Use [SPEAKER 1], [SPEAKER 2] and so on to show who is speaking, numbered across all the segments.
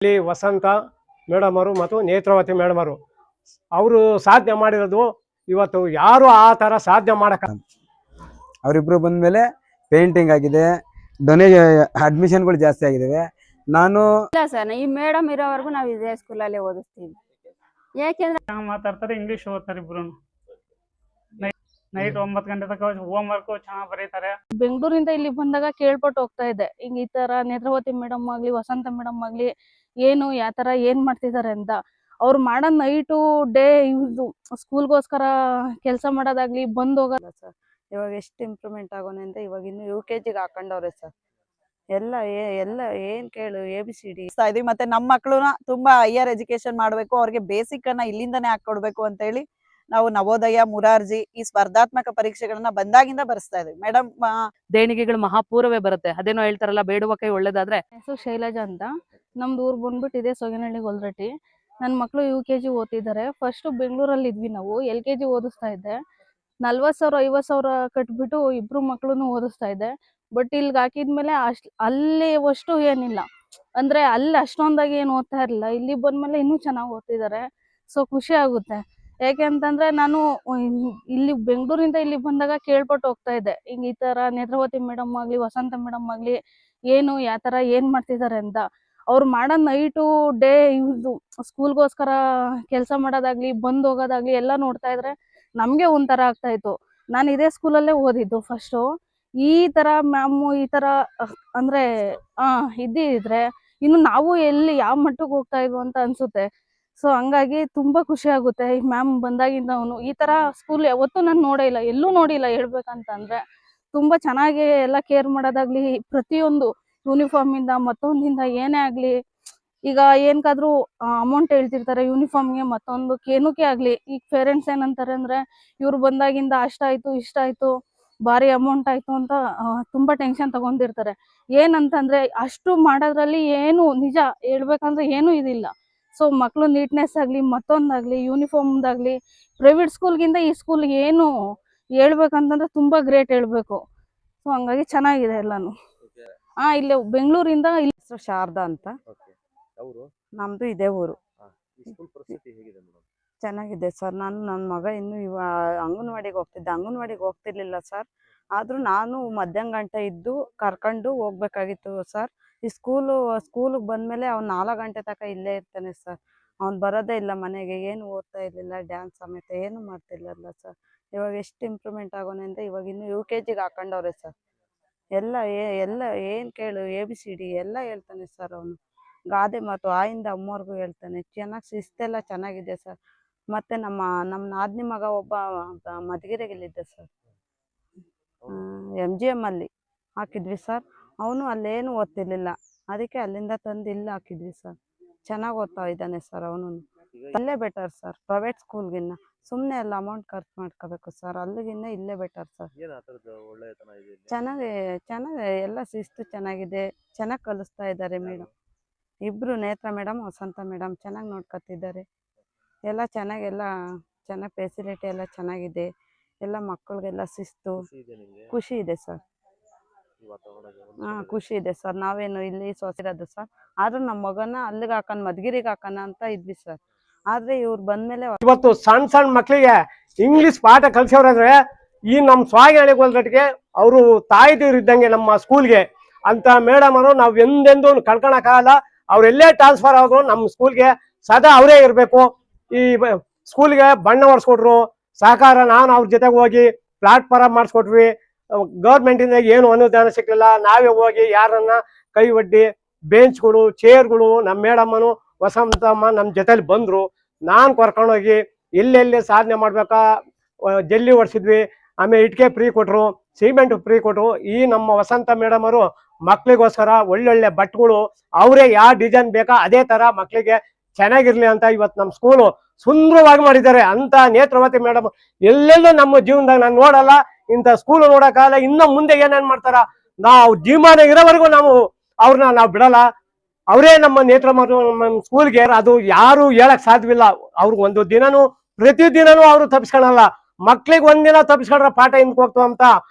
[SPEAKER 1] ಇಲ್ಲಿ ವಸಂತ ಮೇಡಮ್ ಅವರು ಮತ್ತು ನೇತ್ರಾವತಿ ಮೇಡಮ್ ಅವರು ಸಾಧನೆ ಮಾಡಿರೋದು ಇವತ್ತು ಯಾರು ಆ ತರ ಸಾಧನೆ ಮಾಡಕ
[SPEAKER 2] ಅವರಿಬ್ರು ಬಂದ್ಮೇಲೆ ಪೇಂಟಿಂಗ್ ಆಗಿದೆ, ಅಡ್ಮಿಷನ್ಗಳು ಜಾಸ್ತಿ ಆಗಿದಾವೆ. ನಾನು
[SPEAKER 3] ಇಲ್ಲ ಸರ್, ಈ ಮೇಡಮ್ ಇರೋವರೆಗೂ ನಾವು ಇದೇ ಸ್ಕೂಲಲ್ಲಿ ಓದಿಸ್ತೀವಿ. ಯಾಕೆಂದ್ರೆ
[SPEAKER 4] ಮಾತಾಡ್ತಾರೆ, ಇಂಗ್ಲಿಷ್ ಓದ್ತಾರೆ ಇಬ್ರು. ನೈಟ್ 9 ಗಂಟೆ ತನಕ ಹೋಮ್ ವರ್ಕ್ ಚೆನ್ನಾಗಿ ಬರೀತಾರೆ.
[SPEAKER 5] ಬೆಂಗಳೂರಿಂದ ಇಲ್ಲಿ ಬಂದಾಗ ಕೇಳ್ಪಟ್ಟು ಹೋಗ್ತಾ ಇದ್ದೆ, ಹಿಂಗ ಈ ತರ ನೇತ್ರಾವತಿ ಮೇಡಮ್ ಆಗ್ಲಿ ವಸಂತ ಮೇಡಮ್ ಆಗ್ಲಿ ಏನು ಯಾವ ತರ ಏನ್ ಮಾಡ್ತಿದ್ದಾರೆ ಅಂತ. ಅವ್ರು ಮಾಡೋ ನೈಟು ಡೇ ಇವ್ರದ್ದು ಸ್ಕೂಲ್ಗೋಸ್ಕರ ಕೆಲಸ ಮಾಡೋದಾಗ್ಲಿ ಬಂದ್ ಹೋಗೋದ
[SPEAKER 3] ಸರ್ ಇವಾಗ ಎಷ್ಟು ಇಂಪ್ರೂವ್ಮೆಂಟ್ ಆಗೋನೆ ಅಂತ ಇವಾಗ ಇನ್ನು UKG ಹಾಕೊಂಡವ್ರೆ ಸರ್. ಎಲ್ಲ ಏನ್ ಕೇಳು ABCD ಇದೀವಿ. ಮತ್ತೆ ನಮ್ಮ ಮಕ್ಕಳನ್ನ ತುಂಬಾ ಹೈಯರ್ ಎಜುಕೇಶನ್ ಮಾಡ್ಬೇಕು, ಅವ್ರಿಗೆ ಬೇಸಿಕ್ ಅನ್ನ ಇಲ್ಲಿಂದಾನೇ ಹಾಕೊಡ್ಬೇಕು ಅಂತ ಹೇಳಿ ನಾವು ನವೋದಯ, ಮುರಾರ್ಜಿ ಈ ಸ್ಪರ್ಧಾತ್ಮಕ ಪರೀಕ್ಷೆಗಳನ್ನ ಬಂದಾಗಿಂದ ಬರೆಸ್ತಾ ಇದೀವಿ. ಮೇಡಮ್
[SPEAKER 6] ದೇಣಿಗೆಗಳು ಮಹಾಪೂರ್ವೇ ಬರುತ್ತೆ. ಅದೇನೋ ಹೇಳ್ತಾರಲ್ಲ, ಬೇಡುವ ಕೈ ಒಳ್ಳೇದಾದ್ರೆ.
[SPEAKER 5] ಶೈಲಜಾ ಅಂತ, ನಮ್ದು ಊರ್ ಬಂದ್ಬಿಟ್ಟು ಇದೆ ಸೊಗನಹಳ್ಳಿ ಗೊಲ್ರಟ್ಟಿ. ನನ್ನ ಮಕ್ಕಳು UKG ಓದ್ತಿದ್ದಾರೆ. ಫಸ್ಟ್ ಬೆಂಗಳೂರಲ್ಲಿ ಇದ್ವಿ ನಾವು, LKG ಓದಿಸ್ತಾ ಇದ್ದೆ. 40,000 50,000 ಕಟ್ಬಿಟ್ಟು ಇಬ್ರು ಮಕ್ಳನ್ನು ಓದಿಸ್ತಾ ಇದ್ದೆ. ಬಟ್ ಇಲ್ಲಿಗೆ ಹಾಕಿದ್ಮೇಲೆ ಅಲ್ಲಿ ಅಷ್ಟು ಏನಿಲ್ಲ, ಅಂದ್ರೆ ಅಲ್ಲಿ ಅಷ್ಟೊಂದಾಗಿ ಏನು ಓದ್ತಾ ಇರಲಿಲ್ಲ. ಇಲ್ಲಿ ಬಂದ್ಮೇಲೆ ಇನ್ನೂ ಚೆನ್ನಾಗಿ ಓದ್ತಿದ್ದಾರೆ. ಸೊ ಖುಷಿ ಆಗುತ್ತೆ. ಯಾಕೆ ಅಂತಂದ್ರೆ ನಾನು ಇಲ್ಲಿ ಬೆಂಗಳೂರಿಂದ ಇಲ್ಲಿ ಬಂದಾಗ ಕೇಳ್ಪಟ್ಟು ಹೋಗ್ತಾ ಇದ್ದೆ, ಹಿಂಗ ಈ ತರ ನೇತ್ರಾವತಿ ಮೇಡಮ್ ಆಗ್ಲಿ ವಸಂತ ಮೇಡಮ್ ಆಗ್ಲಿ ಏನು ಯಾವ ತರ ಏನ್ ಮಾಡ್ತಿದ್ದಾರೆ ಅಂತ. ಅವ್ರು ಮಾಡೋ ನೈಟು ಡೇ ಇವ್ರದ್ದು ಸ್ಕೂಲ್ಗೋಸ್ಕರ ಕೆಲಸ ಮಾಡೋದಾಗ್ಲಿ ಬಂದ್ ಹೋಗೋದಾಗ್ಲಿ ಎಲ್ಲ ನೋಡ್ತಾ ಇದ್ರೆ ನಮ್ಗೆ ಒಂಥರ ಆಗ್ತಾ ಇತ್ತು. ನಾನು ಇದೇ ಸ್ಕೂಲಲ್ಲೇ ಓದಿದ್ದು ಫಸ್ಟು. ಈ ತರ ಮ್ಯಾಮು ಈ ತರ ಅಂದ್ರೆ ಇದ್ರೆ ಇನ್ನು ನಾವು ಎಲ್ಲಿ ಯಾವ ಮಟ್ಟಕ್ಕೆ ಹೋಗ್ತಾ ಇದ್ವು ಅಂತ ಅನ್ಸುತ್ತೆ. ಸೊ ಹಂಗಾಗಿ ತುಂಬಾ ಖುಷಿ ಆಗುತ್ತೆ ಈ ಮ್ಯಾಮ್ ಬಂದಾಗಿಂದ. ಅವನು ಈ ತರ ಸ್ಕೂಲ್ ಯಾವತ್ತೂ ನಾನು ನೋಡೇ ಇಲ್ಲ, ಎಲ್ಲೂ ನೋಡಿಲ್ಲ ಹೇಳ್ಬೇಕಂತ ಅಂದ್ರೆ. ತುಂಬಾ ಚೆನ್ನಾಗಿ ಎಲ್ಲ ಕೇರ್ ಮಾಡೋದಾಗ್ಲಿ, ಪ್ರತಿಯೊಂದು ಯೂನಿಫಾರ್ಮ್ ಇಂದ ಮತ್ತೊಂದಿಂದ ಏನೇ ಆಗ್ಲಿ, ಈಗ ಏನ್ಕಾದ್ರೂ ಅಮೌಂಟ್ ಹೇಳ್ತಿರ್ತಾರೆ ಯೂನಿಫಾರ್ಮ್ಗೆ ಮತ್ತೊಂದು ಏನಕ್ಕೆ ಆಗ್ಲಿ, ಈಗ ಪೇರೆಂಟ್ಸ್ ಏನಂತಾರೆ ಅಂದ್ರೆ ಇವ್ರು ಬಂದಾಗಿಂದ ಅಷ್ಟಾಯ್ತು ಇಷ್ಟಾಯ್ತು ಭಾರಿ ಅಮೌಂಟ್ ಆಯ್ತು ಅಂತ ತುಂಬಾ ಟೆನ್ಷನ್ ತಗೊಂಡಿರ್ತಾರೆ. ಏನಂತಂದ್ರೆ ಅಷ್ಟು ಮಾಡೋದ್ರಲ್ಲಿ ಏನು ನಿಜ ಹೇಳ್ಬೇಕಂದ್ರೆ ಏನು ಇದಿಲ್ಲ. ಸೊ ಮಕ್ಕಳು ನೀಟ್ನೆಸ್ ಆಗ್ಲಿ ಮತ್ತೊಂದಾಗ್ಲಿ ಯೂನಿಫಾರ್ಮ್ದಾಗ್ಲಿ ಪ್ರೈವೇಟ್ ಸ್ಕೂಲ್ಗಿಂತ ಈ ಸ್ಕೂಲ್ ಏನು ಹೇಳ್ಬೇಕಂತಂದ್ರೆ ತುಂಬಾ ಗ್ರೇಟ್ ಹೇಳ್ಬೇಕು. ಸೊ ಹಂಗಾಗಿ ಚೆನ್ನಾಗಿದೆ ಎಲ್ಲಾನು. ಇಲ್ಲಿ ಬೆಂಗಳೂರಿಂದ ಇಲ್ಲಿ
[SPEAKER 3] ಶಾರದಾ ಅಂತ, ನಮ್ದು ಇದೇ ಊರು. ಚೆನ್ನಾಗಿದೆ ಸರ್. ನನ್ನ ಮಗ ಇನ್ನು ಅಂಗನವಾಡಿಗೆ ಹೋಗ್ತಿರ್ಲಿಲ್ಲ ಸರ್. ಆದ್ರೂ ನಾನು ಮಧ್ಯಾಹ್ನ ಗಂಟೆ ಇದ್ದು ಕರ್ಕೊಂಡು ಹೋಗ್ಬೇಕಾಗಿತ್ತು ಸರ್. ಈ ಸ್ಕೂಲಿಗೆ ಬಂದ್ಮೇಲೆ ಅವ್ನು 4 ಗಂಟೆ ತನಕ ಇಲ್ಲೇ ಇರ್ತಾನೆ ಸರ್. ಅವ್ನು ಬರೋದೇ ಇಲ್ಲ ಮನೆಗೆ, ಏನು ಓದ್ತಾ ಇರ್ಲಿಲ್ಲ, ಡ್ಯಾನ್ಸ್ ಸಮೇತ ಏನು ಮಾಡ್ತಿರ್ಲಿಲ್ಲ ಸರ್. ಇವಾಗ ಎಷ್ಟು ಇಂಪ್ರೂವ್ಮೆಂಟ್ ಆಗೋನೆ ಅಂತ ಇವಾಗ ಇನ್ನು UKG ಹಾಕೊಂಡವ್ರೆ ಸರ್. ಎಲ್ಲ ಏನ್ ಕೇಳು ABCD ಎಲ್ಲ ಹೇಳ್ತಾನೆ ಸರ್. ಅವನು ಗಾದೆ ಮಾತು ಆಯಿಂದ ಅಮ್ಮವರೆಗೂ ಹೇಳ್ತಾನೆ. ಚೆನ್ನಾಗಿ ಶಿಸ್ತೆಲ್ಲ ಚೆನ್ನಾಗಿದೆ ಸರ್. ಮತ್ತೆ ನಮ್ಮ ನಾದ್ನಿ ಮಗ ಒಬ್ಬ ಮಧುಗಿರಿಯಲ್ಲಿದ್ದ ಸರ್, MGM ಅಲ್ಲಿ ಹಾಕಿದ್ವಿ ಸರ್. ಅವನು ಅಲ್ಲೇನು ಓದ್ತಿರ್ಲಿಲ್ಲ, ಅದಕ್ಕೆ ಅಲ್ಲಿಂದ ತಂದು ಇಲ್ಲಿ ಹಾಕಿದ್ವಿ ಸರ್. ಚೆನ್ನಾಗಿ ಓದ್ತಾ ಇದ್ದಾನೆ ಸರ್. ಅವನು ಅಲ್ಲೇ ಬೆಟರ್ ಸರ್ ಪ್ರೈವೇಟ್ ಸ್ಕೂಲ್ಗಿನ್ನ. ಸುಮ್ಮನೆ ಎಲ್ಲ ಅಮೌಂಟ್ ಖರ್ಚು ಮಾಡ್ಕೋಬೇಕು ಸರ್, ಅಲ್ಲಿಗಿನ್ನ ಇಲ್ಲೇ ಬೆಟರ್ ಸರ್. ಚೆನ್ನಾಗಿ ಎಲ್ಲ ಶಿಸ್ತು ಚೆನ್ನಾಗಿದೆ, ಚೆನ್ನಾಗಿ ಕಲಿಸ್ತಾ ಇದ್ದಾರೆ ಮೇಡಮ್. ಇಬ್ರು ನೇತ್ರ ಮೇಡಮ್ ವಸಂತ ಮೇಡಮ್ ಚೆನ್ನಾಗಿ ನೋಡ್ಕೊತಿದ್ದಾರೆ. ಎಲ್ಲ ಚೆನ್ನಾಗಿ ಫೆಸಿಲಿಟಿ ಎಲ್ಲ ಚೆನ್ನಾಗಿದೆ. ಎಲ್ಲ ಮಕ್ಕಳಿಗೆಲ್ಲ ಶಿಸ್ತು, ಖುಷಿ ಇದೆ ಸರ್. ಖುಷಿ ಇದೆ ಸರ್. ನಾವೇನು ಇಲ್ಲಿ ಸೊಸಿರೋದು ಸರ್, ಆದ್ರೂ ನಮ್ಮ ಮಗನ ಅಲ್ಲಿಗೆ ಹಾಕೋಣ ಮಧುಗಿರಿಗೆ ಹಾಕೋಣ ಅಂತ ಇದ್ವಿ ಸರ್. ಆದ್ರೆ ಇವ್ರು ಬಂದ್ಮೇಲೆ
[SPEAKER 1] ಇವತ್ತು ಸಣ್ಣ ಮಕ್ಕಳಿಗೆ ಇಂಗ್ಲಿಷ್ ಪಾಠ ಕಲ್ಸೋರಂದ್ರೆ ಈ ನಮ್ಮ ಸ್ವಾಗನಹಳ್ಳಿ ಗೊಲ್ರಟ್ಟಿಗೆ ಅವರು ತಾಯಿದೀರು ಇದ್ದಂಗೆ ನಮ್ಮ ಸ್ಕೂಲ್ಗೆ ಅಂತ ಮೇಡಮ್ ಅವರು ನಾವು ಎಂದೆಂದೂ ಕಳ್ಕೊಳಕ್ಕಾಗಲ್ಲ. ಅವ್ರೆಲ್ಲೇ ಟ್ರಾನ್ಸ್ಫರ್ ಆದ್ರು ನಮ್ಮ ಸ್ಕೂಲ್ಗೆ ಸದಾ ಅವರೇ ಇರಬೇಕು. ಈ ಸ್ಕೂಲ್ಗೆ ಬಣ್ಣ ಹೊಡ್ಸ್ಕೊಟ್ರು, ಸಹಕಾರ ನಾನು ಅವ್ರ ಜೊತೆಗೆ ಹೋಗಿ ಪ್ಲಾಟ್ಫಾರಮ್ ಮಾಡಿಸ್ಕೊಟ್ವಿ. ಗೌರ್ಮೆಂಟಿಂದ ಏನು ಅನುದಾನ ಸಿಕ್ಕಲಿಲ್ಲ, ನಾವೇ ಹೋಗಿ ಯಾರನ್ನ ಕೈ ಒಡ್ಡಿ ಬೆಂಚ್ಗಳು ಚೇರ್ಗಳು ನಮ್ಮ ಮೇಡಮ್ಮನು ವಸಂತಮ್ಮ ನಮ್ಮ ಜೊತೆಲಿ ಬಂದ್ರು. ನಾನು ಕರ್ಕೊಂಡೋಗಿ ಎಲ್ಲೆಲ್ಲಿ ಸಾಧನೆ ಮಾಡ್ಬೇಕಾ ಜಲ್ಲಿ ಹೊಡ್ಸಿದ್ವಿ. ಆಮೇಲೆ ಇಟ್ಕೆ ಫ್ರೀ ಕೊಟ್ರು, ಸಿಮೆಂಟ್ ಫ್ರೀ ಕೊಟ್ರು. ಈ ನಮ್ಮ ವಸಂತ ಮೇಡಮ್ ಅವರು ಮಕ್ಳಿಗೋಸ್ಕರ ಒಳ್ಳೊಳ್ಳೆ ಬಟ್ಟೆಗಳು ಅವರೇ ಯಾವ ಡಿಸೈನ್ ಬೇಕಾ ಅದೇ ತರ ಮಕ್ಕಳಿಗೆ ಚೆನ್ನಾಗಿರ್ಲಿ ಅಂತ ಇವತ್ತು ನಮ್ಮ ಸ್ಕೂಲು ಸುಂದರವಾಗಿ ಮಾಡಿದ್ದಾರೆ. ಅಂತ ನೇತ್ರಾವತಿ ಮೇಡಮ್ ಎಲ್ಲೆಲ್ಲೂ ನಮ್ಮ ಜೀವನದಾಗ ನಾನು ನೋಡಲ್ಲ, ಇಂಥ ಸ್ಕೂಲ್ ನೋಡಕ್ಕಾಗಲ್ಲ. ಇನ್ನು ಮುಂದೆ ಏನೇನ್ ಮಾಡ್ತಾರ ನಾವು ಜೀವಮಾನ ಇರೋವರೆಗೂ ನಾವು ಅವ್ರನ್ನ ನಾವು ಬಿಡಲ್ಲ. ಅವರೇ ನಮ್ಮ ಸ್ಕೂಲ್ಗೆ ಅದು ಯಾರು ಹೇಳಕ್ ಸಾಧ್ಯವಿಲ್ಲ. ಅವ್ರಿಗೆ ಒಂದು ದಿನನೂ ಪ್ರತಿದಿನನೂ ಅವರು ತಪ್ಪಿಸ್ಕೊಳಲ್ಲ. ಮಕ್ಳಿಗೆ ಒಂದಿನ ತಪ್ಪಿಸ್ಕೊಂಡ್ರೆ ಪಾಠ ಹಿಂದಕ್ಕೆ ಹೋಗ್ತಾವ ಅಂತ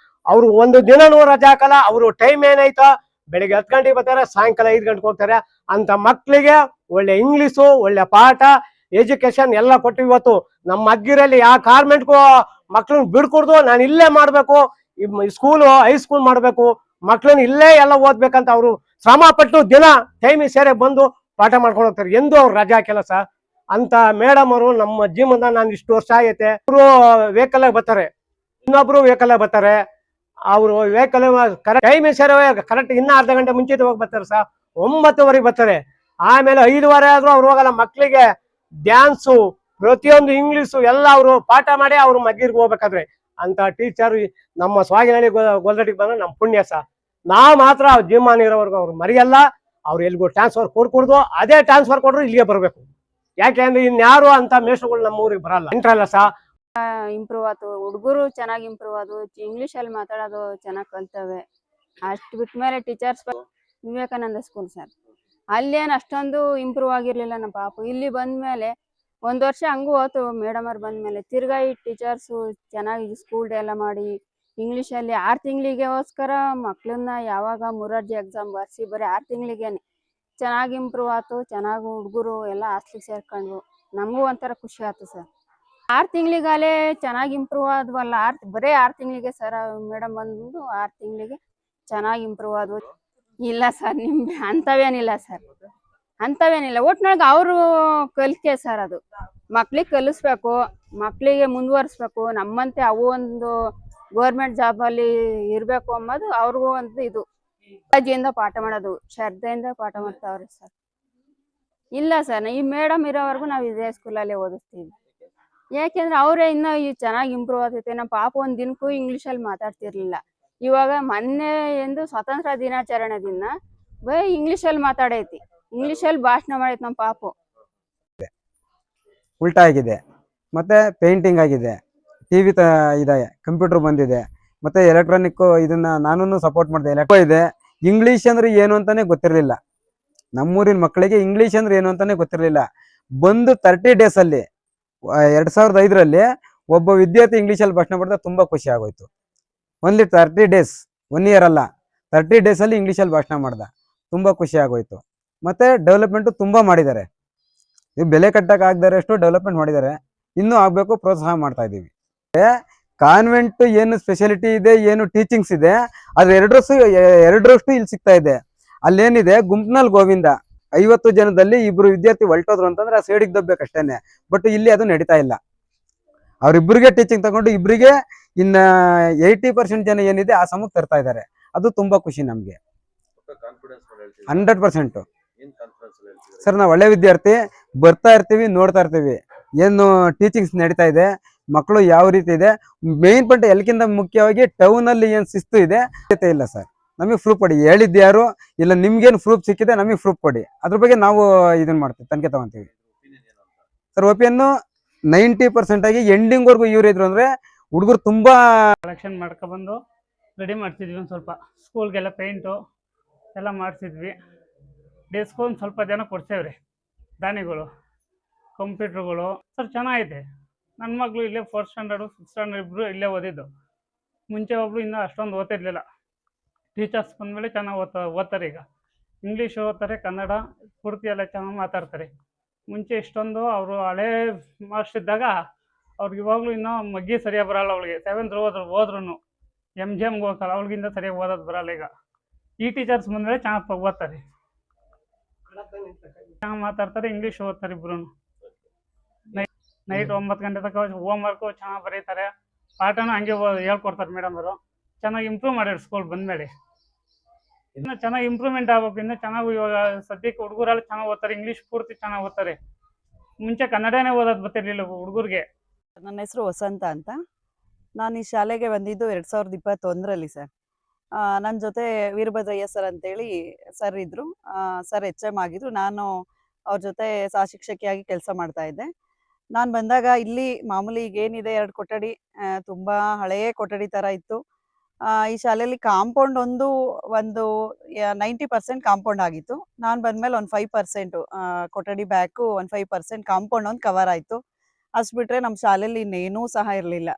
[SPEAKER 1] ಅವ್ರು ಒಂದು ದಿನನೂ ರಜೆ ಹಾಕಲ್ಲ. ಅವರು ಟೈಮ್ ಏನಾಯ್ತಾ ಬೆಳಿಗ್ಗೆ 10 ಗಂಟೆಗೆ ಬರ್ತಾರೆ, ಸಾಯಂಕಾಲ 5 ಗಂಟೆಗೆ ಹೋಗ್ತಾರೆ. ಅಂತ ಮಕ್ಳಿಗೆ ಒಳ್ಳೆ ಇಂಗ್ಲೀಷು, ಒಳ್ಳೆ ಪಾಠ, ಎಜುಕೇಶನ್ ಎಲ್ಲ ಕೊಟ್ಟು ಇವತ್ತು ನಮ್ಮ ಅಗ್ಗಿರಲ್ಲಿ ಯಾವ ಕಾರ್ಮೆಂಟ್ಗೂ ಮಕ್ಳನ್ನ ಬಿಡ್ಕೊಡ್ದು ನಾನು ಇಲ್ಲೇ ಮಾಡ್ಬೇಕು, ಸ್ಕೂಲು ಹೈಸ್ಕೂಲ್ ಮಾಡ್ಬೇಕು, ಮಕ್ಳನ್ನ ಇಲ್ಲೇ ಎಲ್ಲ ಓದ್ಬೇಕಂತ ಅವರು ಶ್ರಮ ಪಟ್ಟು ದಿನ ಟೈಮಿಗೆ ಸೇರೆ ಬಂದು ಪಾಠ ಮಾಡ್ಕೊಂಡು ಹೋಗ್ತಾರೆ. ಎಂದು ಅವ್ರು ರಜಾ ಕೆಲಸ ಅಂತ ಮೇಡಮ್ ಅವರು ನಮ್ಮ ಜೀವನದ ನಾನು ಇಷ್ಟು ವರ್ಷ ಆಗೈತೆ. ಅವರು ವೆಹಿಕಲ್ ಬರ್ತಾರೆ, ಇನ್ನೊಬ್ರು ವೆಹಿಕಲ್ ಬರ್ತಾರೆ. ಅವರು ವೆಹಿಕಲ್ ಕರೆಕ್ಟ್ ಟೈಮಿಗೆ ಸೇರೆ ಕರೆಕ್ಟ್ ಇನ್ನ ಅರ್ಧ ಗಂಟೆ ಮುಂಚಿತವಾಗಿ ಬರ್ತಾರೆ ಸರ್. 9:00ವರೆಗೆ ಬರ್ತಾರೆ. ಆಮೇಲೆ 5:15 ಆದ್ರೂ ಅವ್ರು ಹೋಗಲ್ಲ. ಮಕ್ಳಿಗೆ ಡ್ಯಾನ್ಸು, ಪ್ರತಿಯೊಂದು ಇಂಗ್ಲೀಷು ಎಲ್ಲ ಅವರು ಪಾಠ ಮಾಡಿ ಅವ್ರು ಮಗ್ಗಿರ್ಗೆ ಹೋಗ್ಬೇಕಾದ್ರೆ ಅಂತ ಟೀಚರ್ ನಮ್ಮ ಸ್ವಾಗಿನಹಳ್ಳಿ ಗೊಲ್ರಟ್ಟಿಗೆ ಬಂದ್ರೆ ನಮ್ಮ ಪುಣ್ಯ ಸರ್. ನಾವು ಮಾತ್ರ ಜೀವಮಾನ ಇರೋವರೆಗೂ ಅವ್ರು ಮರೆಯಲ್ಲ. ಅವ್ರು ಎಲ್ಗೂ ಟ್ರಾನ್ಸ್ಫರ್ ಕೊಡ್ಕೊಡ್ದು, ಅದೇ ಟ್ರಾನ್ಸ್ಫರ್ ಕೊಡ್ರು ಇಲ್ಲಿಗೆ ಬರಬೇಕು. ಯಾಕೆ ಅಂದ್ರೆ ಇನ್ಯಾರು ಅಂತ ಮೇಷ್ಟ್ರುಗಳು ನಮ್ಮ ಊರಿಗೆ ಬರಲ್ಲ. ಇಂಟ್ರಲ್ಲ ಸರ್.
[SPEAKER 7] ಇಂಪ್ರೂವ್ ಆಯ್ತು, ಹುಡುಗರು ಚೆನ್ನಾಗಿ ಇಂಪ್ರೂವ್ ಆದವು, ಇಂಗ್ಲೀಷಲ್ಲಿ ಮಾತಾಡೋದು ಚೆನ್ನಾಗಿ ಕಲ್ತವೆ. ಅಷ್ಟು ಬಿಟ್ಮೇಲೆ ಟೀಚರ್ಸ್ ವಿವೇಕಾನಂದ ಸ್ಕೂಲ್ ಸರ್, ಅಲ್ಲೇನು ಅಷ್ಟೊಂದು ಇಂಪ್ರೂವ್ ಆಗಿರಲಿಲ್ಲ ನಮ್ಮ ಪಾಪು. ಇಲ್ಲಿ ಬಂದಮೇಲೆ 1 ವರ್ಷ ಹಂಗೂ ಹೋಯ್ತು ಮೇಡಮ್ ಅವ್ರು ಬಂದಮೇಲೆ. ತಿರ್ಗಾ ಈ ಟೀಚರ್ಸು ಚೆನ್ನಾಗಿ ಸ್ಕೂಲ್ ಡೇ ಎಲ್ಲ ಮಾಡಿ ಇಂಗ್ಲೀಷಲ್ಲಿ 6 ತಿಂಗಳಿಗೋಸ್ಕರ ಮಕ್ಕಳನ್ನ ಯಾವಾಗ ಮೊರಾರ್ಜಿ ಎಕ್ಸಾಮ್ ಬರ್ಸಿ ಬರೀ 6 ತಿಂಗಳಿಗೇನೆ ಚೆನ್ನಾಗಿ ಇಂಪ್ರೂವ್ ಆಯ್ತು. ಚೆನ್ನಾಗಿ ಹುಡುಗರು ಎಲ್ಲ ಹಾಸ್ಟ್ಲಿಗೆ ಸೇರ್ಕೊಂಡ್ವು. ನಮಗೂ ಒಂಥರ ಖುಷಿ ಆಯ್ತು ಸರ್. 6 ತಿಂಗಳಿಗಾಲೇ ಚೆನ್ನಾಗಿ ಇಂಪ್ರೂವ್ ಆದ್ವಲ್ಲ. ಬರೀ 6 ತಿಂಗಳಿಗೆ ಸರ್ ಮೇಡಮ್ ಬಂದು 6 ತಿಂಗಳಿಗೆ ಚೆನ್ನಾಗಿ ಇಂಪ್ರೂವ್ ಆದ್ವು. ಇಲ್ಲ ಸರ್, ನಿಮ್ಗೆ ಅಂಥವೇನಿಲ್ಲ ಸರ್, ಅಂಥವೇನಿಲ್ಲ. ಒಟ್ನೊಳಗೆ ಅವರು ಕಲಿಕೆ ಸರ್, ಅದು ಮಕ್ಳಿಗೆ ಕಲಿಸ್ಬೇಕು, ಮಕ್ಕಳಿಗೆ ಮುಂದುವರಿಸ್ಬೇಕು. ನಮ್ಮಂತೆ ಅವು ಒಂದು ಗೌರ್ಮೆಂಟ್ ಜಾಬಲ್ಲಿ ಇರಬೇಕು ಅನ್ನೋದು ಅವ್ರಿಗೂ ಒಂದು ಇದು. ಕಾಳಜಿಯಿಂದ ಪಾಠ ಮಾಡೋದು, ಶ್ರದ್ಧೆಯಿಂದ ಪಾಠ ಮಾಡ್ತಾವ್ರೆ ಸರ್. ಇಲ್ಲ ಸರ್, ಈ ಮೇಡಮ್ ಇರೋವರೆಗೂ ನಾವು ಇದೇ ಸ್ಕೂಲಲ್ಲೇ ಓದಿಸ್ತೀವಿ. ಯಾಕೆಂದ್ರೆ ಅವರೇ ಇನ್ನೂ ಚೆನ್ನಾಗಿ ಇಂಪ್ರೂವ್ ಆಗ್ತೈತೆ. ನಮ್ಮ ಪಾಪ ಒಂದು ದಿನಕ್ಕೂ ಇಂಗ್ಲೀಷಲ್ಲಿ ಮಾತಾಡ್ತಿರ್ಲಿಲ್ಲ. ಇವಾಗ ಮೊನ್ನೆ ಎಂದು ಸ್ವಾತಂತ್ರ್ಯ ದಿನಾಚರಣೆ ದಿನ ಬರೀ ಇಂಗ್ಲೀಷಲ್ಲಿ ಮಾತಾಡೈತಿ, ಇಂಗ್ಲೀಷಲ್ಲಿ ಭಾಷಣ ಮಾಡೈತಿ ನಮ್ಮ ಪಾಪು.
[SPEAKER 2] ಉಲ್ಟಾ ಆಗಿದೆ. ಮತ್ತೆ ಪೇಂಟಿಂಗ್ ಆಗಿದೆ, ಟಿವಿ ಇದೆ, ಕಂಪ್ಯೂಟರ್ ಬಂದಿದೆ, ಮತ್ತೆ ಎಲೆಕ್ಟ್ರಾನಿಕ್ ಇದನ್ನ ನಾನು ಸಪೋರ್ಟ್ ಮಾಡಿದೆ. ಎಲೆಕ್ಟ್ರೋ ಇದೆ. ಇಂಗ್ಲೀಷ್ ಅಂದ್ರೆ ಏನು ಅಂತಾನೆ ಗೊತ್ತಿರಲಿಲ್ಲ ನಮ್ಮೂರಿನ ಮಕ್ಕಳಿಗೆ. ಇಂಗ್ಲೀಷ್ ಅಂದ್ರೆ ಏನು ಅಂತಾನೆ ಗೊತ್ತಿರಲಿಲ್ಲ. ಬಂದು 30 days ಅಲ್ಲಿ 2005ರಲ್ಲಿ ಒಬ್ಬ ವಿದ್ಯಾರ್ಥಿ ಇಂಗ್ಲೀಷಲ್ಲಿ ಭಾಷಣ ಮಾಡಿದಾಗ ತುಂಬಾ ಖುಷಿ ಆಗೋಯ್ತು. ಓನ್ಲಿ 30 days, 1 year ಅಲ್ಲ, 30 days ಅಲ್ಲಿ ಇಂಗ್ಲೀಷಲ್ಲಿ ಭಾಷಣ ಮಾಡ್ದ. ತುಂಬಾ ಖುಷಿ ಆಗೋಯ್ತು. ಮತ್ತೆ ಡೆವಲಪ್ಮೆಂಟ್ ತುಂಬಾ ಮಾಡಿದ್ದಾರೆ. ಇದು ಬೆಲೆ ಕಟ್ಟಕ್ ಆಗದಷ್ಟು ಡೆವಲಪ್ಮೆಂಟ್ ಮಾಡಿದ್ದಾರೆ. ಇನ್ನೂ ಆಗ್ಬೇಕು, ಪ್ರೋತ್ಸಾಹ ಮಾಡ್ತಾ ಇದೀವಿ. ಕಾನ್ವೆಂಟ್ ಏನು ಸ್ಪೆಷಾಲಿಟಿ ಇದೆ, ಏನು ಟೀಚಿಂಗ್ಸ್ ಇದೆ, ಅದ್ರ ಎರಡರಷ್ಟು ಇಲ್ಲಿ ಸಿಗ್ತಾ ಇದೆ. ಅಲ್ಲೇನಿದೆ, ಗುಂಪ್ನಲ್ ಗೋವಿಂದ 50 ಜನದಲ್ಲಿ 2 ವಿದ್ಯಾರ್ಥಿ ಹೊಲ್ಟೋದ್ರು ಅಂತಂದ್ರೆ ಆ ಸೈಡಿಗೆ ದಬ್ಬೇಕಷ್ಟೇನೆ. ಬಟ್ ಇಲ್ಲಿ ಅದು ನಡೀತಾ ಇಲ್ಲ. ಅವ್ರಿಬ್ರಿಗೆ ಟೀಚಿಂಗ್ ತಗೊಂಡು ಇಬ್ರಿಗೆ ಇನ್ನ 80% ಜನ ಏನಿದೆ ಆ ಸಮಕ್ಕೆ ತರ್ತಾ ಇದ್ದಾರೆ. ಅದು ತುಂಬಾ ಖುಷಿ ನಮ್ಗೆ. 100% ಸರ್, ನಾವು ಒಳ್ಳೆ ವಿದ್ಯಾರ್ಥಿ, ಬರ್ತಾ ಇರ್ತೀವಿ, ನೋಡ್ತಾ ಇರ್ತೀವಿ ಏನು ಟೀಚಿಂಗ್ಸ್ ನಡೀತಾ ಇದೆ, ಮಕ್ಕಳು ಯಾವ ರೀತಿ ಇದೆ. ಮೇನ್ ಪಾಯಿಂಟ್ ಎಲ್ಲಕ್ಕಿಂತ ಮುಖ್ಯವಾಗಿ ಟೌನ್ ಅಲ್ಲಿ ಏನ್ ಶಿಸ್ತು ಇದೆ ಇಲ್ಲ ಸರ್. ನಮಗೆ ಪ್ರೂಫ್ ಕೊಡಿ, ಹೇಳಿದ್ಯಾರು ಇಲ್ಲ, ನಿಮ್ಗೇನು ಪ್ರೂಫ್ ಸಿಕ್ಕಿದೆ ನಮಗೆ ಪ್ರೂಫ್ ಕೊಡಿ, ಅದ್ರ ಬಗ್ಗೆ ನಾವು ಇದನ್ನ ಮಾಡ್ತೀವಿ, ತನಿಖೆ ತಗೊಂತೀವಿ ಸರ್. ಒಪಿಯನ್ನು 90% ಆಗಿ ಎಂಡಿಂಗ್ ವರ್ಗು ಇವ್ರು ಇದ್ರು ಅಂದ್ರೆ ಹುಡುಗರು ತುಂಬಾ
[SPEAKER 4] ಕಲೆಕ್ಷನ್ ಮಾಡ್ಕೊಬಂದು ರೆಡಿ ಮಾಡ್ತಿದ್ವಿ. ಒಂದು ಸ್ವಲ್ಪ ಸ್ಕೂಲ್ಗೆಲ್ಲ ಪೇಂಟು ಎಲ್ಲ ಮಾಡಿಸಿದ್ವಿ. ಡೆಸ್ಕು ಒಂದು ಸ್ವಲ್ಪ ಜನ ಕೊಡ್ಸೇವ್ರಿ, ದಾನಿಗಳು, ಕಂಪ್ಯೂಟ್ರುಗಳು ಸರ್ ಚೆನ್ನಾಗೈತೆ. ನನ್ನ ಮಗಳು ಇಲ್ಲೇ 4th standard 6th standard ಇಬ್ಬರು ಇಲ್ಲೇ ಓದಿದ್ದು. ಮುಂಚೆ ಒಬ್ಬರು ಇನ್ನೂ ಅಷ್ಟೊಂದು ಓದ್ತಿರ್ಲಿಲ್ಲ. ಟೀಚರ್ಸ್ ಬಂದಮೇಲೆ ಚೆನ್ನಾಗಿ ಓದ್ತಾರೆ. ಈಗ ಇಂಗ್ಲೀಷು ಓದ್ತಾರೆ, ಕನ್ನಡ ಪೂರ್ತಿ ಎಲ್ಲ ಚೆನ್ನಾಗಿ ಮಾತಾಡ್ತಾರೆ. ಮುಂಚೆ ಇಷ್ಟೊಂದು ಅವರು ಹಳೇ ಮಾಸ್ಟರ್ ಇದ್ದಾಗ ಅವ್ರಿಗೆ ಇವಾಗಲೂ ಇನ್ನೂ ಮಗ್ಗಿ ಸರಿಯಾಗಿ ಬರೋಲ್ಲ. ಅವಳಿಗೆ 7th ಹೋದ್ರೂ MGMಗೆ ಹೋಗ್ತಾಳೆ, ಅವಳಿಗಿಂತ ಸರಿಯಾಗಿ ಓದೋದು ಬರೋಲ್ಲ. ಈಗ ಈ ಟೀಚರ್ಸ್ ಬಂದಮೇಲೆ ಚೆನ್ನಾಗಿ ಓದ್ತಾರೆ, ಚೆನ್ನಾಗಿ ಮಾತಾಡ್ತಾರೆ, ಇಂಗ್ಲೀಷ್ ಓದ್ತಾರೆ ಇಬ್ರು. ನೈಟ್ 9 ಗಂಟೆ ತನಕ ಹೋಮ್ ವರ್ಕು ಚೆನ್ನಾಗಿ ಬರೀತಾರೆ, ಪಾಠನೂ ಹಂಗೆ ಹೇಳ್ಕೊಡ್ತಾರೆ ಮೇಡಮ್ ಅವರು. ಚೆನ್ನಾಗಿ ಇಂಪ್ರೂವ್ ಮಾಡ್ಯಾರ ಸ್ಕೂಲ್ ಬಂದಮೇಲೆ. ಇನ್ನು ಚೆನ್ನಾಗಿ ಇಂಪ್ರೂವ್ಮೆಂಟ್ ಆಗ್ಬೇಕು, ಇನ್ನೂ ಚೆನ್ನಾಗಿ. ಇವಾಗ ಸದ್ಯಕ್ಕೆ ಹುಡುಗರೆಲ್ಲ ಚೆನ್ನಾಗಿ ಓದ್ತಾರೆ, ಇಂಗ್ಲೀಷ್ ಪೂರ್ತಿ ಚೆನ್ನಾಗಿ ಓದ್ತಾರೆ. ಮುಂಚೆ ಕನ್ನಡನೇ ಓದೋದು ಬರ್ತಿರ್ಲಿಲ್ಲ ಹುಡುಗರಿಗೆ.
[SPEAKER 3] ನನ್ನ ಹೆಸರು ವಸಂತ ಅಂತ. ನಾನು ಈ ಶಾಲೆಗೆ ಬಂದಿದ್ದು 2021ರಲ್ಲಿ ಸರ್. ನನ್ನ ಜೊತೆ ವೀರಭದ್ರಯ್ಯ ಸರ್ ಅಂತೇಳಿ ಸರ್ ಇದ್ರು. ಸರ್ HM ಆಗಿದ್ರು. ನಾನು ಅವ್ರ ಜೊತೆ ಸಹ ಶಿಕ್ಷಕಿಯಾಗಿ ಕೆಲಸ ಮಾಡ್ತಾ ಇದ್ದೆ. ನಾನು ಬಂದಾಗ ಇಲ್ಲಿ ಮಾಮೂಲಿ ಈಗೇನಿದೆ 2 ಕೊಠಡಿ, ತುಂಬಾ ಹಳೆಯ ಕೊಠಡಿ ತರ ಇತ್ತು. ಈ ಶಾಲೆಯಲ್ಲಿ ಕಾಂಪೌಂಡ್ ಒಂದು 90% ಕಾಂಪೌಂಡ್ ಆಗಿತ್ತು. ನಾನು ಬಂದ್ಮೇಲೆ ಒಂದು 5% ಕೊಠಡಿ ಬ್ಯಾಕು, ಒಂದು 5% ಕಾಂಪೌಂಡ್ ಒಂದು ಕವರ್ ಆಯ್ತು. ಅಷ್ಟು ಬಿಟ್ರೆ ನಮ್ಮ ಶಾಲೆಯಲ್ಲಿ ಇನ್ನೇನೂ ಸಹ ಇರಲಿಲ್ಲ.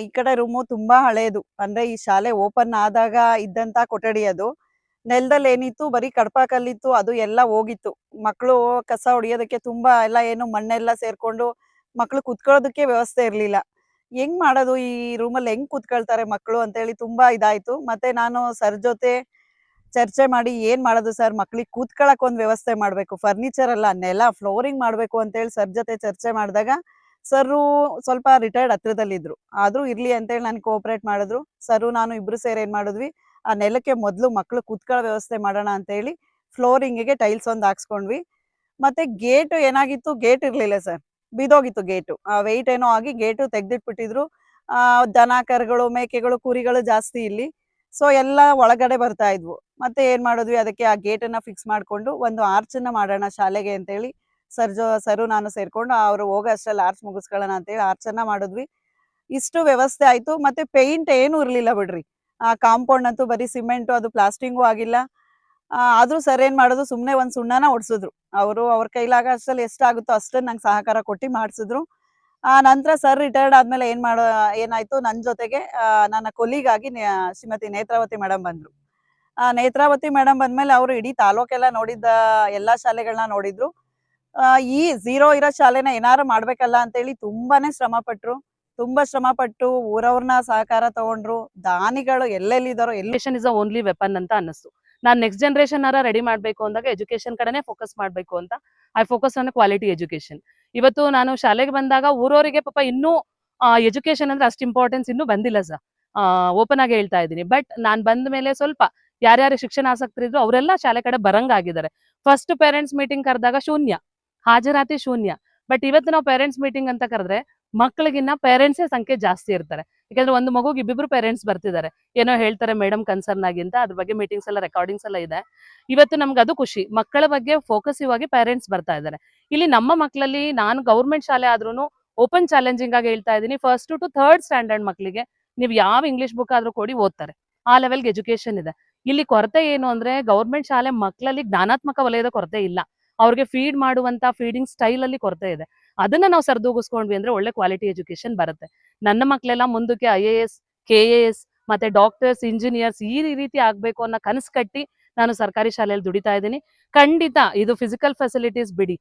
[SPEAKER 3] ಈ ಕಡೆ ರೂಮು ತುಂಬಾ ಹಳೇದು, ಅಂದ್ರೆ ಈ ಶಾಲೆ ಓಪನ್ ಆದಾಗ ಇದ್ದಂತ ಕೊಠಡಿ ಅದು.
[SPEAKER 8] ನೆಲದಲ್ಲಿ ಏನಿತ್ತು ಬರೀ ಕಡಪ ಕಲ್ಲಿತ್ತು, ಅದು ಎಲ್ಲ ಹೋಗಿತ್ತು. ಮಕ್ಕಳು ಕಸ ಹೊಡಿಯೋದಕ್ಕೆ ತುಂಬಾ ಎಲ್ಲ ಏನು ಮಣ್ಣೆಲ್ಲ ಸೇರ್ಕೊಂಡು ಮಕ್ಕಳು ಕುತ್ಕೊಳ್ಳೋದಕ್ಕೆ ವ್ಯವಸ್ಥೆ ಇರ್ಲಿಲ್ಲ. ಹೆಂಗ್ ಮಾಡೋದು ಈ ರೂಮಲ್ಲಿ, ಹೆಂಗ್ ಕುತ್ಕೊಳ್ತಾರೆ ಮಕ್ಕಳು ಅಂತೇಳಿ ತುಂಬಾ ಇದಾಯ್ತು. ಮತ್ತೆ ನಾನು ಸರ್ ಜೊತೆ ಚರ್ಚೆ ಮಾಡಿ ಏನ್ ಮಾಡೋದು ಸರ್, ಮಕ್ಳಿಗೆ ಕೂತ್ಕೊಳ್ಳಕ್ ಒಂದ್ ವ್ಯವಸ್ಥೆ ಮಾಡ್ಬೇಕು, ಫರ್ನಿಚರ್ ಅಲ್ಲ ನೆಲ ಫ್ಲೋರಿಂಗ್ ಮಾಡ್ಬೇಕು ಅಂತೇಳಿ ಸರ್ ಜೊತೆ ಚರ್ಚೆ ಮಾಡಿದಾಗ ಸರ್ ಸ್ವಲ್ಪ ರಿಟೈರ್ಡ್ ಹತ್ರದಲ್ಲಿದ್ರು, ಆದ್ರೂ ಇರ್ಲಿ ಅಂತೇಳಿ ನನ್ಗೆ ಕೋಆಪರೇಟ್ ಮಾಡಿದ್ರು. ಸರ್ ನಾನು ಇಬ್ರು ಸೇರಿ ಏನ್ ಮಾಡಿದ್ವಿ, ಆ ನೆಲಕ್ಕೆ ಮೊದ್ಲು ಮಕ್ಳು ಕೂತ್ಕೊಳ್ಳೋ ವ್ಯವಸ್ಥೆ ಮಾಡೋಣ ಅಂತ ಹೇಳಿ ಫ್ಲೋರಿಂಗಿಗೆ ಟೈಲ್ಸ್ ಒಂದ್ ಹಾಕ್ಸ್ಕೊಂಡ್ವಿ. ಮತ್ತೆ ಗೇಟ್ ಏನಾಗಿತ್ತು, ಗೇಟ್ ಇರ್ಲಿಲ್ಲ ಸರ್, ಬಿದೋಗಿತ್ತು ಗೇಟು. ಆ ವೆಯ್ಟ್ ಏನೋ ಆಗಿ ಗೇಟು ತೆಗ್ದಿಟ್ಬಿಟ್ಟಿದ್ರು. ದನ ಕರುಗಳು ಮೇಕೆಗಳು ಕುರಿಗಳು ಜಾಸ್ತಿ ಇಲ್ಲಿ, ಸೊ ಎಲ್ಲ ಒಳಗಡೆ ಬರ್ತಾ ಇದ್ವು. ಮತ್ತೆ ಏನ್ ಮಾಡಿದ್ವಿ, ಅದಕ್ಕೆ ಆ ಗೇಟನ್ನ ಫಿಕ್ಸ್ ಮಾಡ್ಕೊಂಡು ಒಂದು ಆರ್ಚನ್ನ ಮಾಡೋಣ ಶಾಲೆಗೆ ಅಂತೇಳಿ ಸರು ನಾನು ಸೇರ್ಕೊಂಡು ಅವ್ರು ಹೋಗೋ ಅಷ್ಟ್ರಲ್ಲಿ ಆರ್ಚ್ ಮುಗಿಸ್ಕೊಳ್ಳೋಣ ಅಂತೇಳಿ ಆರ್ಚನ್ನ ಮಾಡಿದ್ವಿ. ಇಷ್ಟು ವ್ಯವಸ್ಥೆ ಆಯ್ತು. ಮತ್ತೆ ಪೇಂಟ್ ಏನು ಇರ್ಲಿಲ್ಲ ಬಿಡ್ರಿ, ಆ ಕಾಂಪೌಂಡ್ ಅಂತೂ ಬರೀ ಸಿಮೆಂಟು, ಅದು ಪ್ಲಾಸ್ಟಿಂಗು ಆಗಿಲ್ಲ. ಆದ್ರೂ ಸರ್ ಏನ್ ಮಾಡೋದು, ಸುಮ್ನೆ ಒಂದ್ ಸುಣ್ಣನ ಹೊಡ್ಸಿದ್ರು. ಅವ್ರ ಕೈಲಾಗ ಅಷ್ಟ್ರಲ್ಲಿ ಎಷ್ಟಾಗುತ್ತೋ ಅಷ್ಟನ್ನ ನಂಗೆ ಸಹಕಾರ ಕೊಟ್ಟು ಮಾಡಿಸಿದ್ರು. ನಂತರ ಸರ್ ರಿಟೈರ್ಡ್ ಆದ್ಮೇಲೆ ಏನಾಯ್ತು, ನನ್ ಜೊತೆಗೆ ನನ್ನ ಕೊಲೀಗಾಗಿ ಶ್ರೀಮತಿ ನೇತ್ರಾವತಿ ಮೇಡಮ್ ಬಂದ್ರು. ನೇತ್ರಾವತಿ ಮೇಡಮ್ ಬಂದ್ಮೇಲೆ ಅವರು ಇಡೀ ತಾಲೂಕೆಲ್ಲ ನೋಡಿದ್ದ ಎಲ್ಲಾ ಶಾಲೆಗಳನ್ನ ನೋಡಿದ್ರು. ಈ ಝೀರೋ ಇರೋ ಶಾಲೆನ ಏನಾರು ಮಾಡ್ಬೇಕಲ್ಲ ಅಂತೇಳಿ ತುಂಬಾನೇ ತುಂಬಾ ಶ್ರಮ ಪಟ್ಟು ಊರವ್ರನ್ನ ಸಹಕಾರ ತಗೊಂಡ್ರು. ದಾನಿಗಳು ಎಲ್ಲೆಲ್ಲಿದಾರೋ
[SPEAKER 6] ಎಜುಕೇಶನ್ ಇಸ್ ಓನ್ಲಿ ವೆಪನ್ ಅಂತ ಅನ್ನಿಸ್ತು. ನಾನು ನೆಕ್ಸ್ಟ್ ಜನರೇಷನ್ ರೆಡಿ ಮಾಡ್ಬೇಕು ಅಂದಾಗ ಎಜುಕೇಶನ್ ಕಡೆನೆ ಫೋಕಸ್ ಮಾಡ್ಬೇಕು ಅಂತ I focus on quality education. ಇವತ್ತು ನಾನು ಶಾಲೆಗೆ ಬಂದಾಗ ಊರವರಿಗೆ ಪಾಪ ಇನ್ನೂ ಎಜುಕೇಶನ್ ಅಂದ್ರೆ ಅಷ್ಟು ಇಂಪಾರ್ಟೆನ್ಸ್ ಇನ್ನೂ ಬಂದಿಲ್ಲ ಸರ್, ಓಪನ್ ಆಗಿ ಹೇಳ್ತಾ ಇದ್ದೀನಿ. ಬಟ್ ನಾನ್ ಬಂದ ಮೇಲೆ ಸ್ವಲ್ಪ ಯಾರ್ಯಾರು ಶಿಕ್ಷಣ ಆಸಕ್ತರಿದ್ರು ಅವರೆಲ್ಲ ಶಾಲೆ ಕಡೆ ಬರಂಗಾಗಿದ್ದಾರೆ. ಫಸ್ಟ್ ಪೇರೆಂಟ್ಸ್ ಮೀಟಿಂಗ್ ಕರೆದಾಗ ಶೂನ್ಯ, ಹಾಜರಾತಿ ಶೂನ್ಯ. ಬಟ್ ಇವತ್ತು ನಾವು ಪೇರೆಂಟ್ಸ್ ಮೀಟಿಂಗ್ ಅಂತ ಕರೆದ್ರೆ ಮಕ್ಕಳಿಗಿನ್ನ ಪೇರೆಂಟ್ಸೇ ಸಂಖ್ಯೆ ಜಾಸ್ತಿ ಇರ್ತಾರೆ. ಯಾಕಂದ್ರೆ ಒಂದು ಮಗುಗೆ ಇಬ್ಬಿಬ್ರು ಪೇರೆಂಟ್ಸ್ ಬರ್ತಿದ್ದಾರೆ, ಏನೋ ಹೇಳ್ತಾರೆ ಮೇಡಮ್ ಕನ್ಸರ್ನ್ ಆಗಿ ಅಂತ. ಅದ್ರ ಬಗ್ಗೆ ಮೀಟಿಂಗ್ಸ್ ಎಲ್ಲ ರೆಕಾರ್ಡಿಂಗ್ಸ್ ಎಲ್ಲ ಇದೆ. ಇವತ್ತು ನಮ್ಗೆ ಅದು ಖುಷಿ, ಮಕ್ಕಳ ಬಗ್ಗೆ ಫೋಕಸಿವ್ ಆಗಿ ಪೇರೆಂಟ್ಸ್ ಬರ್ತಾ ಇದ್ದಾರೆ. ಇಲ್ಲಿ ನಮ್ಮ ಮಕ್ಕಳಲ್ಲಿ ನಾನು ಗೌರ್ಮೆಂಟ್ ಶಾಲೆ ಆದ್ರೂ ಓಪನ್ ಚಾಲೆಂಜಿಂಗ್ ಆಗಿ ಹೇಳ್ತಾ ಇದ್ದೀನಿ, 1st to 3rd ಸ್ಟ್ಯಾಂಡರ್ಡ್ ಮಕ್ಕಳಿಗೆ ನೀವು ಯಾವ ಇಂಗ್ಲಿಷ್ ಬುಕ್ ಆದ್ರೂ ಕೊಡಿ ಓದ್ತಾರೆ, ಆ ಲೆವೆಲ್ಗೆ ಎಜುಕೇಶನ್ ಇದೆ. ಇಲ್ಲಿ ಕೊರತೆ ಏನು ಅಂದ್ರೆ ಗೌರ್ಮೆಂಟ್ ಶಾಲೆ ಮಕ್ಕಳಲ್ಲಿ ಜ್ಞಾನಾತ್ಮಕ ವಲಯದ ಕೊರತೆ ಇಲ್ಲ, ಅವ್ರಿಗೆ ಫೀಡ್ ಮಾಡುವಂತ ಫೀಡಿಂಗ್ ಸ್ಟೈಲ್ ಅಲ್ಲಿ ಕೊರತೆ ಇದೆ. ಅದನ್ನ ನಾವು ಸರಿದೂಗಿಸ್ಕೊಂಡ್ವಿ ಅಂದ್ರೆ ಒಳ್ಳೆ ಕ್ವಾಲಿಟಿ ಎಜುಕೇಶನ್ ಬರುತ್ತೆ. ನನ್ನ ಮಕ್ಕಳೆಲ್ಲ ಮುಂದಕ್ಕೆ IAS, KAS ಮತ್ತೆ ಡಾಕ್ಟರ್ಸ್, ಇಂಜಿನಿಯರ್ಸ್ ಈ ರೀತಿ ಆಗ್ಬೇಕು ಅನ್ನೋ ಕನಸು ಕಟ್ಟಿ ನಾನು ಸರ್ಕಾರಿ ಶಾಲೆಯಲ್ಲಿ ದುಡಿತಾ ಇದ್ದೀನಿ. ಖಂಡಿತ ಇದು ಫಿಸಿಕಲ್ ಫೆಸಿಲಿಟೀಸ್ ಬಿಡಿ,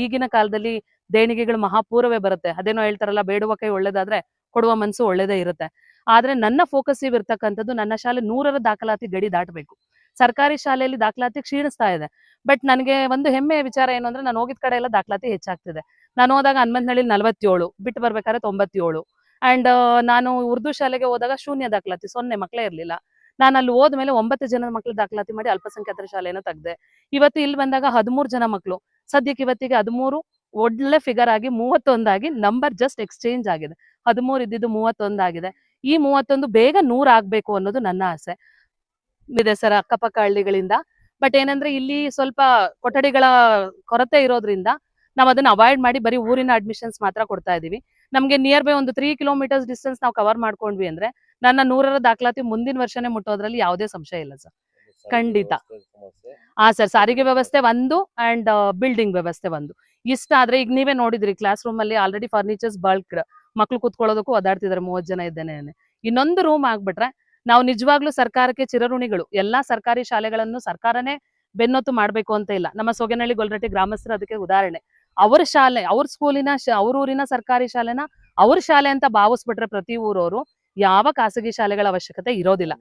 [SPEAKER 6] ಈಗಿನ ಕಾಲದಲ್ಲಿ ದೇಣಿಗೆಗಳು ಮಹಾಪೂರವೇ ಬರುತ್ತೆ. ಅದೇನೋ ಹೇಳ್ತಾರಲ್ಲ, ಬೇಡುವ ಕೈ ಒಳ್ಳೇದಾದ್ರೆ ಕೊಡುವ ಮನಸ್ಸು ಒಳ್ಳೇದೇ ಇರುತ್ತೆ. ಆದ್ರೆ ನನ್ನ ಫೋಕಸಿವ್ ಇರ್ತಕ್ಕಂಥದ್ದು ನನ್ನ ಶಾಲೆ 100ರ ದಾಖಲಾತಿ ಗಡಿ ದಾಟಬೇಕು. ಸರ್ಕಾರಿ ಶಾಲೆಯಲ್ಲಿ ದಾಖಲಾತಿ ಕ್ಷೀಣಿಸ್ತಾ ಇದೆ. ಬಟ್ ನನಗೆ ಒಂದು ಹೆಮ್ಮೆಯ ವಿಚಾರ ಏನು ಅಂದ್ರೆ ನಾನು ಹೋಗಿದ ಕಡೆ ಎಲ್ಲ ದಾಖಲಾತಿ ಹೆಚ್ಚಾಗ್ತಿದೆ. ನಾನು ಹೋದಾಗ ಹನುಮಂತನಹಳ್ಳಿ 47, ಬಿಟ್ಟು ಬರ್ಬೇಕಾದ್ರೆ 97. ಅಂಡ್ ನಾನು ಉರ್ದು ಶಾಲೆಗೆ ಹೋದಾಗ ಶೂನ್ಯ ದಾಖಲಾತಿ, 0 ಮಕ್ಕಳೇ ಇರ್ಲಿಲ್ಲ. ನಾನು ಅಲ್ಲಿ ಹೋದ್ಮೇಲೆ 9 ಜನ ಮಕ್ಕಳು ದಾಖಲಾತಿ ಮಾಡಿ ಅಲ್ಪಸಂಖ್ಯಾತರ ಶಾಲೆಯನ್ನು ತೆಗ್ದೆ. ಇವತ್ತು ಇಲ್ಲಿ ಬಂದಾಗ 13 ಜನ ಮಕ್ಕಳು, ಸದ್ಯಕ್ಕೆ ಇವತ್ತಿಗೆ 13 ಒಳ್ಳೆ ಫಿಗರ್ ಆಗಿ 31 ಆಗಿ ನಂಬರ್ ಜಸ್ಟ್ ಎಕ್ಸ್ಚೇಂಜ್ ಆಗಿದೆ. 13 ಇದ್ದಿದ್ದು 31 ಆಗಿದೆ. ಈ 31 ಬೇಗ 100 ಆಗ್ಬೇಕು ಅನ್ನೋದು ನನ್ನ ಆಸೆ ಇದೆ ಸರ್, ಅಕ್ಕಪಕ್ಕ ಹಳ್ಳಿಗಳಿಂದ. ಬಟ್ ಏನಂದ್ರೆ ಇಲ್ಲಿ ಸ್ವಲ್ಪ ಕೊಠಡಿಗಳ ಕೊರತೆ ಇರೋದ್ರಿಂದ ನಾವು ಅದನ್ನ ಅವಾಯ್ಡ್ ಮಾಡಿ ಬರೀ ಊರಿನ ಅಡ್ಮಿಷನ್ಸ್ ಮಾತ್ರ ಕೊಡ್ತಾ ಇದೀವಿ. ನಮ್ಗೆ ನಿಯರ್ ಬೈ ಒಂದು 3 ಕಿಲೋಮೀಟರ್ಸ್ ಡಿಸ್ಟೆನ್ಸ್ ನಾವು ಕವರ್ ಮಾಡ್ಕೊಂಡ್ವಿ ಅಂದ್ರೆ ನನ್ನ 100ರ ದಾಖಲಾತಿ ಮುಂದಿನ ವರ್ಷನೇ ಮುಟ್ಟೋದ್ರಲ್ಲಿ ಯಾವುದೇ ಸಂಶಯ ಇಲ್ಲ ಸರ್. ಖಂಡಿತ. ಸರ್, ಸಾರಿಗೆ ವ್ಯವಸ್ಥೆ ಒಂದು ಅಂಡ್ ಬಿಲ್ಡಿಂಗ್ ವ್ಯವಸ್ಥೆ ಒಂದು. ಇಷ್ಟ ಆದ್ರೆ ಈಗ ನೀವೇ ನೋಡಿದ್ರಿ ಕ್ಲಾಸ್ ರೂಮ್ ಅಲ್ಲಿ ಆಲ್ರೆಡಿ ಫರ್ನಿಚರ್ಸ್ ಬಲ್ಕ್, ಮಕ್ಳು ಕೂತ್ಕೊಳ್ಳೋದಕ್ಕೂ ಓದಾಡ್ತಿದ್ದಾರೆ, 30 ಜನ ಇದ್ದೇನೆ. ಇನ್ನೊಂದು ರೂಮ್ ಆಗ್ಬಿಟ್ರೆ ನಾವು ನಿಜವಾಗ್ಲೂ ಸರ್ಕಾರಕ್ಕೆ ಚಿರಋಣಿಗಳು. ಎಲ್ಲಾ ಸರ್ಕಾರಿ ಶಾಲೆಗಳನ್ನು ಸರ್ಕಾರನೇ ಬೆನ್ನೊತ್ತು ಮಾಡ್ಬೇಕು ಅಂತ ಇಲ್ಲ. ನಮ್ಮ ಸೊಗೇನಹಳ್ಳಿ ಗೊಲ್ರಟ್ಟಿ ಗ್ರಾಮಸ್ಥರು ಅದಕ್ಕೆ ಉದಾಹರಣೆ. ಅವ್ರ ಶಾಲೆ, ಅವ್ರ ಸ್ಕೂಲಿನ, ಅವ್ರ ಊರಿನ ಸರ್ಕಾರಿ ಶಾಲೆನ ಅವ್ರ ಶಾಲೆ ಅಂತ ಭಾವಿಸ್ಬಿಟ್ರೆ ಪ್ರತಿ ಊರವರು ಯಾವ ಖಾಸಗಿ ಶಾಲೆಗಳ ಅವಶ್ಯಕತೆ ಇರೋದಿಲ್ಲ.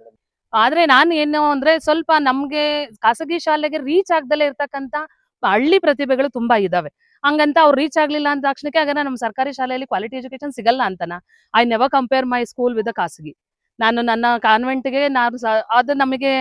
[SPEAKER 6] ಆದ್ರೆ ನಾನು ಏನು ಅಂದ್ರೆ ಸ್ವಲ್ಪ ನಮ್ಗೆ ಖಾಸಗಿ ಶಾಲೆಗೆ ರೀಚ್ ಆಗ್ದಲೇ ಇರ್ತಕ್ಕಂತ ಹಳ್ಳಿ ಪ್ರತಿಭೆಗಳು ತುಂಬಾ ಇದಾವೆ. ಹಂಗಂತ ಅವ್ರು ರೀಚ್ ಆಗ್ಲಿಲ್ಲ ಅಂತ ತಕ್ಷಣಕ್ಕೆ ಹಾಗಾದ್ರೆ ನಮ್ಮ ಸರ್ಕಾರಿ ಶಾಲೆಯಲ್ಲಿ ಕ್ವಾಲಿಟಿ ಎಜುಕೇಶನ್ ಸಿಗಲ್ಲ ಅಂತನಾ? I never compare my school with ಖಾಸಗಿ. ನಾನು ನನ್ನ ಕಾನ್ವೆಂಟ್ಗೆ ಅದು ನಮಗೆ